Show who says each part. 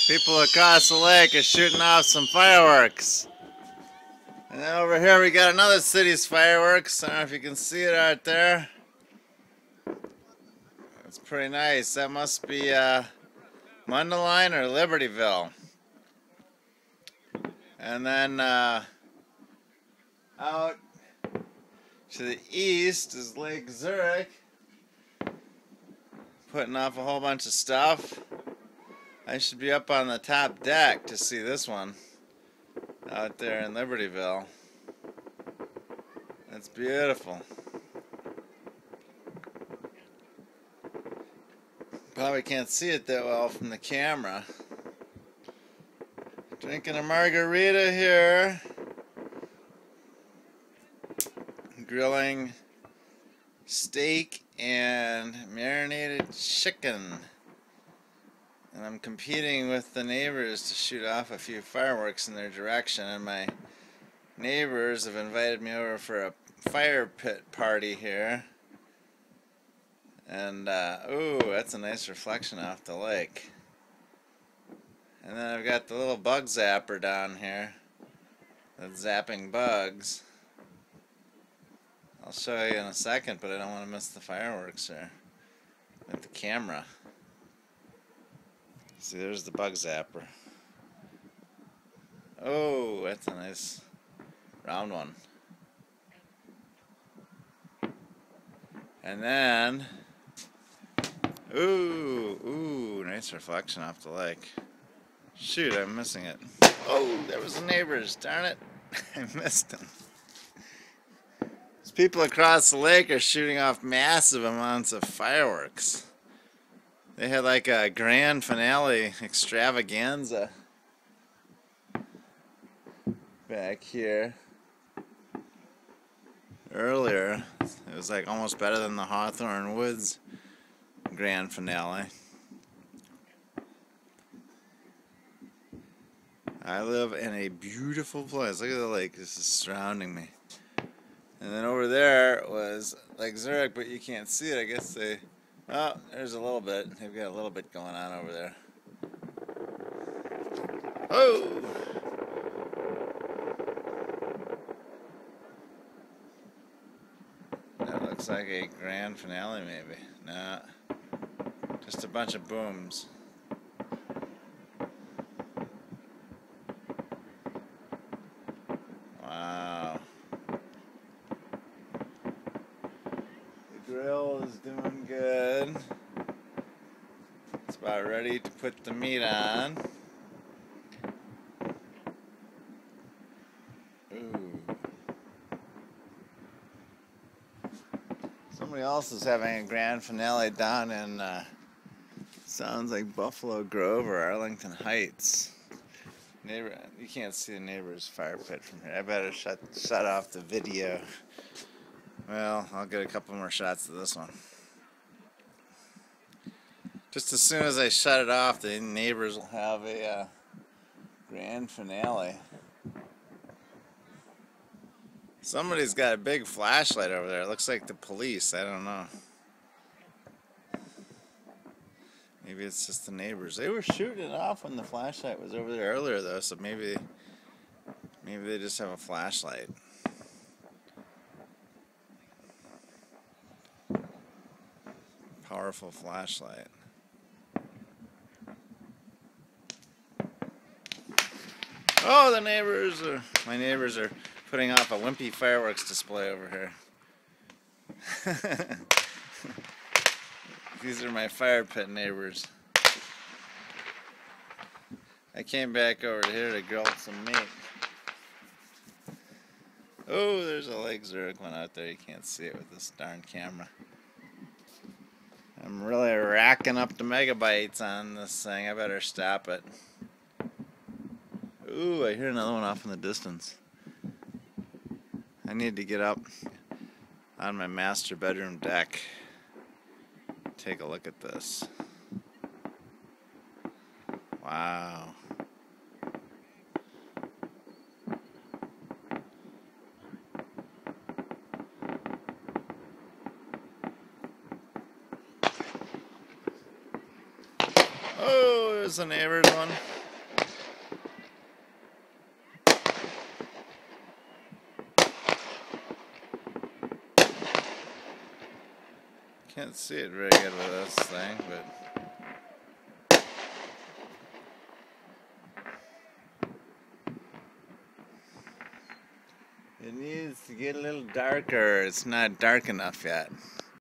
Speaker 1: People across the lake are shooting off some fireworks. And then over here we got another city's fireworks. I don't know if you can see it out there. It's pretty nice. That must be Mundelein or Libertyville. And then out to the east is Lake Zurich, putting off a whole bunch of stuff. I should be up on the top deck to see this one out there in Libertyville. That's beautiful. Probably can't see it that well from the camera. Drinking a margarita here. Grilling steak and marinated chicken. And I'm competing with the neighbors to shoot off a few fireworks in their direction. And my neighbors have invited me over for a fire pit party here. And, ooh, that's a nice reflection off the lake. And then I've got the little bug zapper down here that's zapping bugs. I'll show you in a second, but I don't want to miss the fireworks here with the camera. See, there's the bug zapper. Oh, that's a nice round one. And then, ooh, nice reflection off the lake. Shoot, I'm missing it. Oh, there was the neighbors, darn it. I missed them. These people across the lake are shooting off massive amounts of fireworks. They had like a grand finale extravaganza back here earlier. It was like almost better than the Hawthorne Woods grand finale. I live in a beautiful place. Look at the lake. This is surrounding me. And then over there was Lake Zurich, but you can't see it. I guess they... Oh, there's a little bit. They've got a little bit going on over there. Oh! That looks like a grand finale, maybe. Nah. Just a bunch of booms. Wow. The grill is doing good. It's about ready to put the meat on. Ooh. Somebody else is having a grand finale down in sounds like Buffalo Grove or Arlington Heights. Neighbor, you can't see the neighbor's fire pit from here. I better shut off the video. Well, I'll get a couple more shots of this one. Just as soon as I shut it off, the neighbors will have a grand finale. Somebody's got a big flashlight over there. It looks like the police. I don't know. Maybe it's just the neighbors. They were shooting it off when the flashlight was over there earlier, though. So maybe they just have a flashlight. Powerful flashlight. Oh, my neighbors are putting off a wimpy fireworks display over here. These are my fire pit neighbors. I came back over here to grill some meat. Oh, there's a Lake Zurich one out there. You can't see it with this darn camera. I'm really racking up the megabytes on this thing. I better stop it. Ooh, I hear another one off in the distance. I need to get up on my master bedroom deck. Take a look at this. Wow. Oh, there's the neighbor's one. Can't see it very good with this thing, but it needs to get a little darker. It's not dark enough yet.